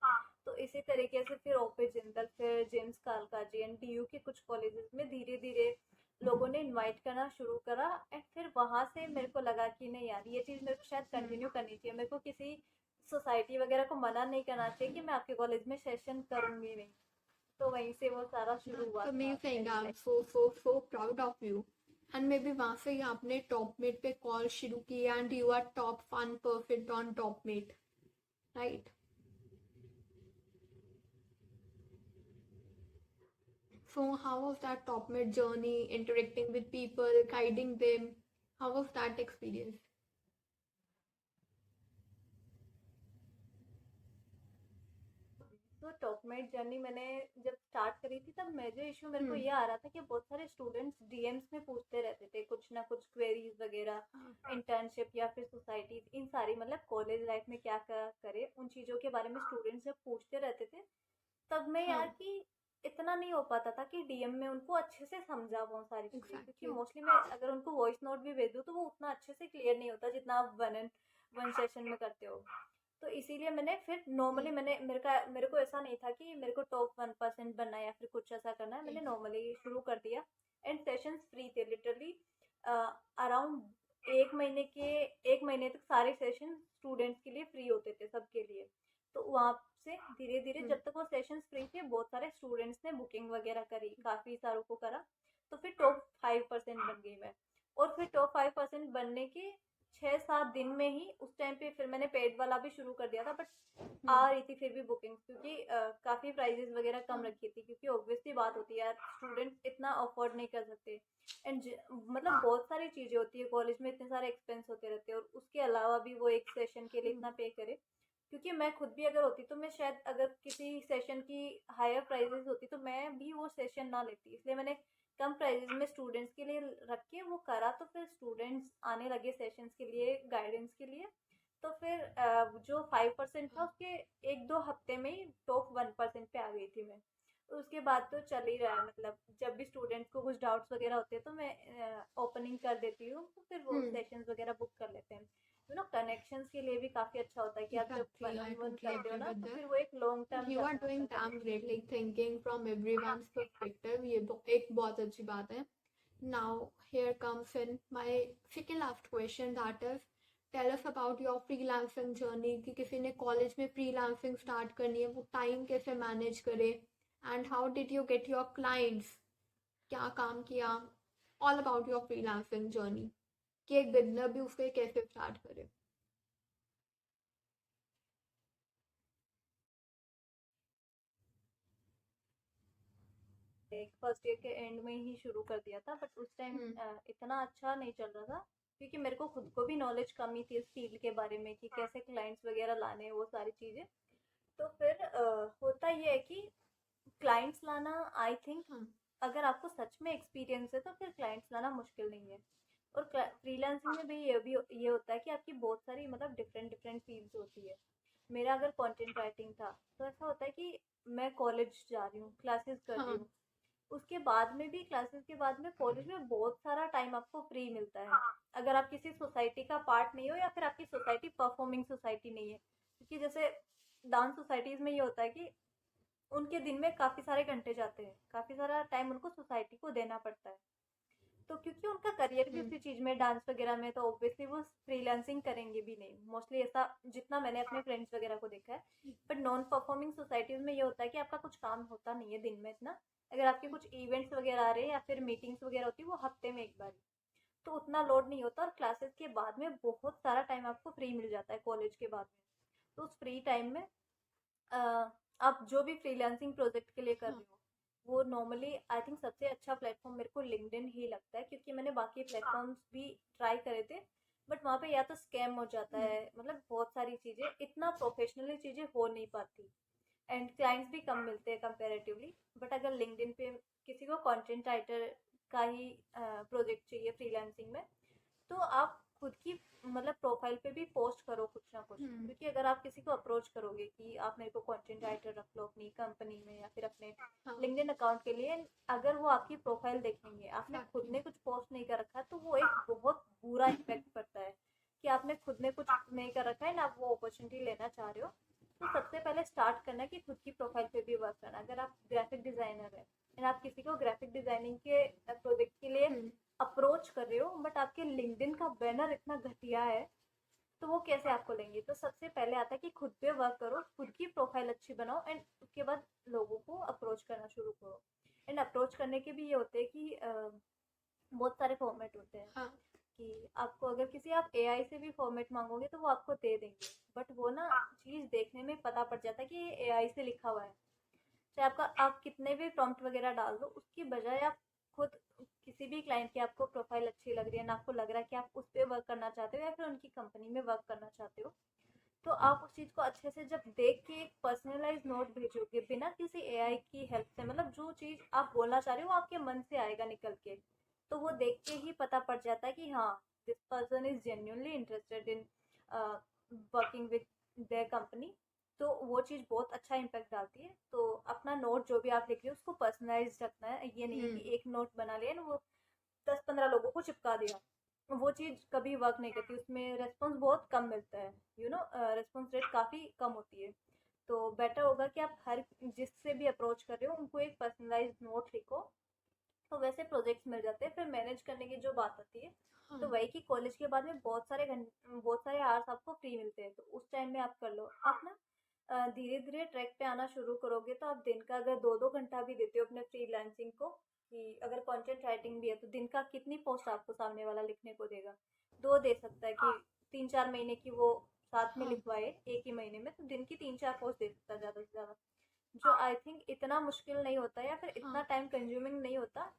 तो इसी तरीके से फिर ओपी जिंदल, फिर जेम्स कालका जी एंड डीयू के कुछ कॉलेजेस में धीरे धीरे लोगों ने इनवाइट करना शुरू करा। एंड फिर वहाँ से मेरे को लगा कि नहीं यार, ये चीज़ मेरे को शायद कंटिन्यू करनी चाहिए। मेरे को किसी सोसाइटी वगैरह को मना नहीं करना चाहिए कि मैं आपके कॉलेज में सेशन करूंगी नहीं। तो वहीं से वो सारा शुरू हुआ That's था amazing. मेरी I'm life. so proud of you. And maybe वहाँ से ही आपने टॉपमेट पे कॉल शुरू की and you are top fun perfect on टॉपमेट, right? So how was that topmate journey, interacting with people, guiding them? How was that experience? तो टॉपमेट journey मैंने जब start करी थी, तब मेजर इशू मेरे को Hmm. ये आ रहा था कि बहुत सारे स्टूडेंट्स डीएम्स में पूछते रहते थे कुछ ना कुछ क्वेरीज वगैरह, इंटर्नशिप या फिर सोसाइटी, इन सारी मतलब कॉलेज लाइफ में क्या क्या करे, उन चीज़ों के बारे में स्टूडेंट्स जब पूछते रहते थे, तब मैं हाँ, यार कि इतना नहीं हो पाता था कि डीएम में उनको अच्छे से समझा पाऊँ सारी चीज़ें, क्योंकि exactly. मोस्टली मैं अगर उनको वॉइस नोट भी भेज दूँ, तो वो उतना अच्छे से क्लियर नहीं होता जितना आप वन एंड वन सेशन में करते हो। तो इसीलिए मैंने फिर नॉर्मली, मैंने मेरे को ऐसा नहीं था कि मेरे को टॉप 1% बनना है या फिर कुछ ऐसा करना है। मैंने नॉर्मली शुरू कर दिया। एंड सेशंस फ्री थे लिटरली। अराउंड 1 महीने तक सारे सेशन स्टूडेंट्स के लिए फ्री होते थे, सबके लिए। तो वहाँ से धीरे धीरे Hmm. जब तक वो सेशंस फ्री थे, बहुत सारे स्टूडेंट्स ने बुकिंग वगैरह करी, काफ़ी सारों को करा। तो फिर टॉप 5% बन गई मैं। और फिर टॉप 5% बनने के 6-7 दिन में ही, उस टाइम पे फिर मैंने पेड वाला भी शुरू कर दिया था, बट Hmm. आ रही थी फिर भी बुकिंग, क्योंकि काफ़ी प्राइजेस वगैरह कम हाँ, रखी थी, क्योंकि ऑब्वियसली बात होती है यार, स्टूडेंट्स इतना अफोर्ड नहीं कर सकते। एंड मतलब बहुत सारी चीज़ें होती है कॉलेज में, इतने सारे एक्सपेंस होते रहते हैं, और उसके अलावा भी वो एक सेशन के लिए Hmm. इतना पे करे। क्योंकि मैं खुद भी अगर होती, तो मैं शायद, अगर किसी सेशन की हायर प्राइजेस होती, तो मैं भी वो सेशन ना लेती। इसलिए मैंने कम प्राइजेस में स्टूडेंट्स के लिए रख के वो करा, तो फिर स्टूडेंट्स आने लगे सेशंस के लिए, गाइडेंस के लिए। तो फिर जो 5% था, उसके 1-2 हफ्ते में ही टॉप 1% पे आ गई थी मैं। तो उसके बाद तो चल ही रहा है, मतलब जब भी स्टूडेंट्स को कुछ डाउट्स वगैरह होते हैं, तो मैं ओपनिंग कर देती हूँ, तो फिर वो Hmm. सेशंस वगैरह बुक कर लेते हैं। कनेक्शंस के लिए भी काफ़ी अच्छा होता है कि आप जब Exactly. One I on one totally करते हो agree ना, with तो that. फिर वो एक लॉन्ग टर्म You are जाता है doing आपका damn connection. great, like thinking from everyone's perspective. ये एक बहुत अच्छी बात है. Now here comes in my second last question, that is, tell us about your freelancing journey कि किसी ने कॉलेज में freelancing start करनी है, वो टाइम कैसे मैनेज करे, and how did you get your clients, क्या काम किया, all about your freelancing journey, कि एक बिगनर भी उसके कैसे स्टार्ट करे. एक फर्स्ट ईयर के एंड में ही शुरू कर दिया था, बट उस टाइम हम्म. इतना अच्छा नहीं चल रहा था। क्योंकि मेरे को खुद को भी नॉलेज कम ही थी इस फील्ड के बारे में कि कैसे क्लाइंट्स वगैरह लाने हैं, वो सारी चीज़ें। तो फिर होता ये है कि क्लाइंट्स लाना, आई थिंक, हाँ अगर आपको सच में एक्सपीरियंस है तो फिर क्लाइंट्स लाना मुश्किल नहीं है। और फ्रीलांसिंग में भी ये होता है कि आपकी बहुत सारी मतलब डिफरेंट डिफरेंट फील्ड्स होती है। मेरा अगर कंटेंट राइटिंग था तो ऐसा होता है कि मैं कॉलेज जा रही हूँ, क्लासेस कर रही हाँ हूँ, उसके बाद में भी क्लासेस के बाद में कॉलेज में बहुत सारा टाइम आपको फ्री मिलता है, अगर आप किसी सोसाइटी का पार्ट नहीं हो या फिर आपकी सोसाइटी परफॉर्मिंग सोसाइटी नहीं है। क्योंकि जैसे डांस सोसाइटीज में ये होता है कि उनके दिन में काफ़ी सारे घंटे जाते हैं, काफ़ी सारा टाइम उनको सोसाइटी को देना पड़ता है। तो क्योंकि उनका करियर भी हम्म उसी चीज़ में, डांस वगैरह में, तो ऑब्वियसली वो फ्रीलांसिंग करेंगे भी नहीं मोस्टली, ऐसा जितना मैंने अपने फ्रेंड्स वगैरह को देखा है। बट नॉन परफॉर्मिंग सोसाइटीज में ये होता है कि आपका कुछ काम होता नहीं है दिन में इतना। अगर आपके कुछ इवेंट्स वगैरह आ रहे हैं या फिर मीटिंग्स वगैरह होती है वो हफ्ते में एक बार ही, तो उतना लोड नहीं होता। और क्लासेस के बाद में बहुत सारा टाइम आपको फ्री मिल जाता है कॉलेज के बाद में। तो उस फ्री टाइम में अ, आप जो भी फ्रीलांसिंग प्रोजेक्ट के लिए कर हाँ रहे हो, वो नॉर्मली आई थिंक सबसे अच्छा प्लेटफॉर्म मेरे को लिंक्डइन ही लगता है, क्योंकि मैंने बाकी प्लेटफॉर्म्स भी ट्राई करे थे, बट वहाँ पे या तो स्कैम हो जाता हम्म है, मतलब बहुत सारी चीज़ें इतना प्रोफेशनली चीज़ें हो नहीं पाती, एंड क्लाइंट्स भी कम मिलते हैं कंपेरेटिवली। बट अगर लिंक्डइन पे किसी को कंटेंट राइटर का ही प्रोजेक्ट चाहिए फ्रीलांसिंग में, तो आप खुद की मतलब प्रोफाइल पे भी पोस्ट करो कुछ ना कुछ। हम्म क्योंकि अगर आप किसी को अप्रोच करोगे कि आप मेरे को कंटेंट राइटर रख लो अपनी कंपनी में या फिर अपने हाँ लिंक्डइन अकाउंट के लिए, अगर वो आपकी प्रोफाइल देखेंगे, आपने खुद एग्जैक्टली ने कुछ पोस्ट नहीं कर रखा, तो वो एक बहुत बुरा इम्पैक्ट पड़ता है कि आपने खुद ने कुछ नहीं कर रखा है ना, आप वो अपॉर्चुनिटी लेना चाह रहे हो। तो सबसे पहले स्टार्ट करना है कि खुद की प्रोफाइल पे भी वर्क करना। अगर आप ग्राफिक डिजाइनर है एंड आप किसी को ग्राफिक डिजाइनिंग के प्रोजेक्ट के लिए हम्म अप्रोच कर रहे हो, बट आपके लिंक्डइन का बैनर इतना घटिया है, तो वो कैसे आपको लेंगे। तो सबसे पहले आता है कि खुद पे वर्क करो, खुद की प्रोफाइल अच्छी बनाओ, एंड उसके बाद लोगों को अप्रोच करना शुरू करो। एंड अप्रोच करने के भी ये होते हैं कि बहुत सारे फॉर्मेट होते हैं हाँ कि आपको अगर किसी आप एआई से भी फॉर्मेट मांगोगे तो वो आपको दे देंगे, बट वो ना चीज़ देखने में पता पड़ जाता है कि ये एआई से लिखा हुआ है। चाहे आपका आप कितने भी प्रॉम्प्ट वगैरह डाल दो, उसकी बजाय आप खुद किसी भी क्लाइंट की आपको प्रोफाइल अच्छी लग रही है ना, आपको लग रहा है कि आप उस पर वर्क करना चाहते हो या फिर उनकी कंपनी में वर्क करना चाहते हो, तो आप उस चीज़ को अच्छे से जब देख के एक पर्सनलाइज नोट भेजोगे बिना किसी एआई की हेल्प से, मतलब जो चीज़ आप बोलना चाह रहे हो वो आपके मन से आएगा निकल के, तो वो देख के ही पता पड़ जाता है कि हाँ, this person is genuinely interested in working with their company. तो वो चीज़ बहुत अच्छा इम्पैक्ट डालती है। तो अपना नोट जो भी आप लिख रहे हो उसको पर्सनलाइज रखना है, ये नहीं है कि एक नोट बना लिया ना, वो 10-15 लोगों को चिपका दिया, वो चीज़ कभी वर्क नहीं करती, उसमें रेस्पॉन्स बहुत कम मिलता है, रेस्पॉन्स रेट काफ़ी कम होती है। तो बेटर होगा कि आप हर जिससे भी अप्रोच कर रहे हो उनको एक पर्सनलाइज नोट लिखो, तो वैसे प्रोजेक्ट्स मिल जाते हैं। फिर मैनेज करने की जो बात आती है, तो हाँ वही कि कॉलेज के बाद में बहुत सारे आवर्स आपको फ्री मिलते हैं, तो उस टाइम में आप कर लो। आप ना धीरे धीरे ट्रैक पे आना शुरू करोगे, तो आप दिन का अगर 2-2 घंटा भी देते हो अपने फ्रीलांसिंग को, कि अगर कंटेंट राइटिंग भी है तो दिन का कितनी पोस्ट आपको सामने वाला लिखने को देगा, 2 दे सकता है कि 3-4 महीने की वो साथ में हाँ लिखवाए एक ही महीने में, तो दिन की 3-4 पोस्ट दे सकता है ज़्यादा से ज़्यादा, जो आई थिंक इतना मुश्किल नहीं होता या फिर इतना हाँ टाइम कंज्यूमिंग नहीं होता,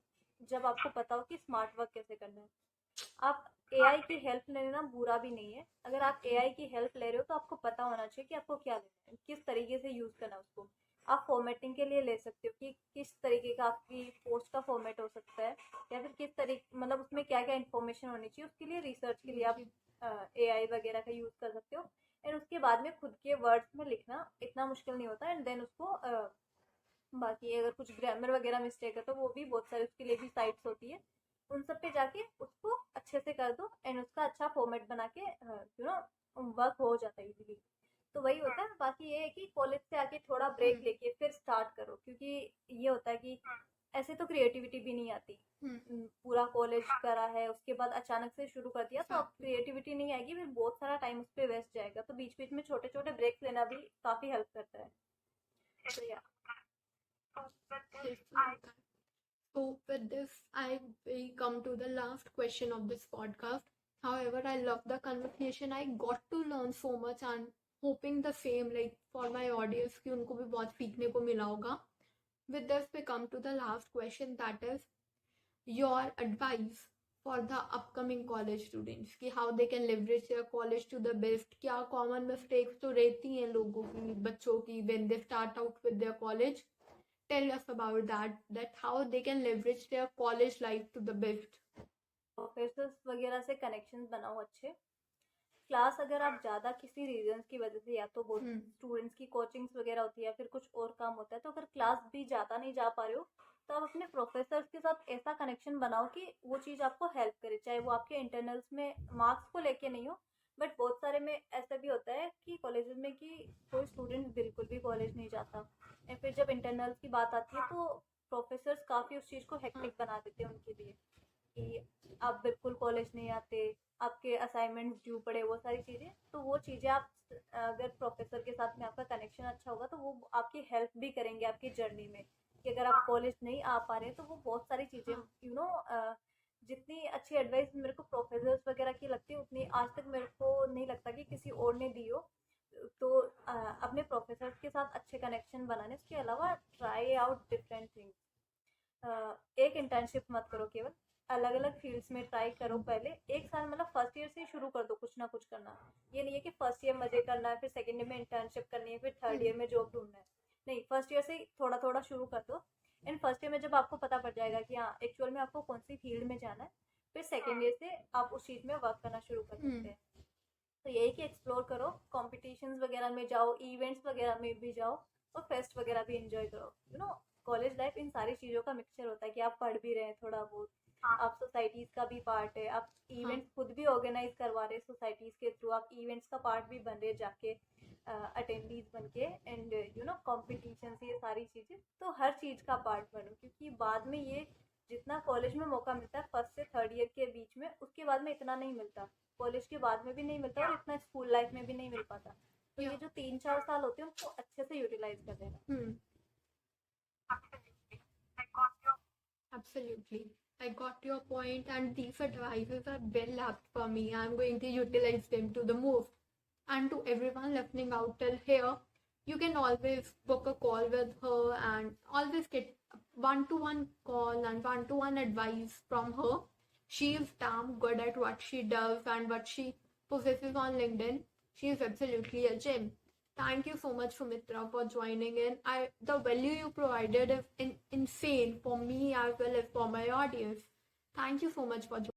जब आपको पता हो कि स्मार्ट वर्क कैसे करना है। आप एआई की हेल्प लेना बुरा भी नहीं है, अगर आप एग्जैक्टली एआई की हेल्प ले रहे हो तो आपको पता होना चाहिए कि आपको क्या लेना है, किस तरीके से यूज़ करना है उसको। आप फॉर्मेटिंग के लिए ले सकते हो कि किस तरीके का आपकी पोस्ट का फॉर्मेट हो सकता है, या फिर किस तरीके मतलब उसमें क्या क्या इन्फॉर्मेशन होनी चाहिए, उसके लिए रिसर्च के लिए आप जी एआई वगैरह का यूज़ कर सकते हो। एंड उसके बाद में खुद के वर्ड्स में लिखना इतना मुश्किल नहीं होता, एंड देन उसको बाकी अगर कुछ ग्रामर वगैरह मिस्टेक है तो वो भी बहुत सारी उसके लिए भी साइट्स होती है, उन सब पे जाके उसको अच्छे से कर दो, एंड उसका अच्छा फॉर्मेट बना के वर्क हो जाता है इजीली। तो वही होता है। बाकी ये है कि कॉलेज से आके थोड़ा ब्रेक हम्म लेके फिर स्टार्ट करो, क्योंकि ये होता है कि ऐसे तो क्रिएटिविटी भी नहीं आती। हम्म पूरा कॉलेज करा है उसके बाद अचानक से शुरू कर दिया तो अब एग्जैक्टली क्रिएटिविटी नहीं आएगी, फिर बहुत सारा टाइम उस पर वेस्ट जाएगा। तो बीच बीच में छोटे छोटे ब्रेक्स लेना भी काफी हेल्प करता है। तो या yes Priyanka. So, with this, we come to the last question of this podcast. However, I love the conversation. I got to learn so much and hoping the same like for my audience कि उनको भी बहुत सीखने को मिला होगा. With this, we come to the last question, that is your advice for the upcoming college students कि how they can leverage their college to the best, क्या common mistakes तो रहती हैं लोगों की, बच्चों की when they start out with their college. Tell us about that how they can leverage their college life to the best. Professors वगैरह से कनेक्शन बनाओ अच्छे। क्लास अगर आप ज़्यादा किसी रीजंस की वजह से, या तो बहुत स्टूडेंट्स की कोचिंग्स वगैरह होती है या फिर कुछ और काम होता है, तो अगर क्लास भी ज़्यादा नहीं जा पा रहे हो तो आप अपने प्रोफेसर्स के साथ ऐसा कनेक्शन बनाओ कि वो चीज़ आपको हेल्प करे, चाहे वो आपके इंटरनल्स में मार्क्स को लेके नहीं हो। बट बहुत सारे में ऐसा भी होता है कि कॉलेजेस में कि कोई स्टूडेंट बिल्कुल भी कॉलेज नहीं जाता, या फिर जब इंटरनल्स की बात आती है तो प्रोफेसर्स काफ़ी उस चीज़ को हेक्टिक बना देते हैं उनके लिए, कि आप बिल्कुल कॉलेज नहीं आते, आपके असाइनमेंट्स ड्यू पड़े, वो सारी चीज़ें। तो वो चीज़ें आप अगर प्रोफेसर के साथ में आपका कनेक्शन अच्छा होगा तो वो आपकी हेल्प भी करेंगे आपकी जर्नी में, कि अगर आप कॉलेज नहीं आ पा रहे तो वो बहुत सारी चीज़ें जितनी अच्छी एडवाइस मेरे को प्रोफेसर्स वगैरह की लगती है उतनी आज तक मेरे को नहीं लगता कि किसी और ने दी हो। तो अपने प्रोफेसर्स के साथ अच्छे कनेक्शन बनाने, उसके अलावा ट्राई आउट डिफरेंट थिंग्स। एक इंटर्नशिप मत करो केवल, अलग अलग फील्ड्स में ट्राई करो। पहले एक साल मतलब फर्स्ट ईयर से ही शुरू कर दो कुछ ना कुछ करना। ये नहीं है कि फर्स्ट ईयर मजे करना है, फिर सेकेंड ईयर में इंटर्नशिप करनी है, फिर थर्ड ईयर में जॉब ढूंढना है। नहीं, फर्स्ट ईयर से ही थोड़ा थोड़ा शुरू कर दो। एंड फर्स्ट ईयर में जब आपको पता पड़ जाएगा कि हाँ एक्चुअल में आपको कौन सी फील्ड में जाना है, फिर सेकेंड ईयर से आप उस चीज़ में वर्क करना शुरू कर सकते हैं। तो यही कि एक्सप्लोर करो, कॉम्पिटिशन्स वगैरह में जाओ, इवेंट्स वगैरह में भी जाओ, और फेस्ट वगैरह भी इंजॉय करो। कॉलेज लाइफ इन सारी चीज़ों का मिक्सचर होता है कि आप पढ़ भी रहे हैं थोड़ा बहुत, आप सोसाइटीज़ का भी पार्ट है, आप इवेंट्स खुद भी ऑर्गेनाइज करवा रहे हैं सोसाइटीज़ के थ्रू, आप इवेंट्स का पार्ट भी बन रहे हैं जाके अटेंडीज बन के, एंड कॉम्पिटिशन्स, ये सारी चीज़ें। तो हर चीज़ का पार्ट बनो, क्योंकि बाद में ये जितना कॉलेज में मौका मिलता है फर्स्ट से थर्ड ईयर के बीच में, उसके बाद में इतना नहीं मिलता, कॉलेज के बाद में भी नहीं मिलता, और इतना स्कूल लाइफ में भी नहीं मिल पाता। तो ये जो 3-4 साल होते हैं उनको अच्छे से यूटिलाइज कर देना। Absolutely. I got your point, and these advices are well apt for me. I'm going to utilize them to the most. And to everyone listening out till here, you can always book a call with her and always get one-to-one call and one-to-one advice from her. She is damn good at what she does and what she possesses on LinkedIn. She is absolutely a gem. Thank you so much, Sumitra, for joining in. The value you provided is insane for me as well as for my audience. Thank you so much for joining.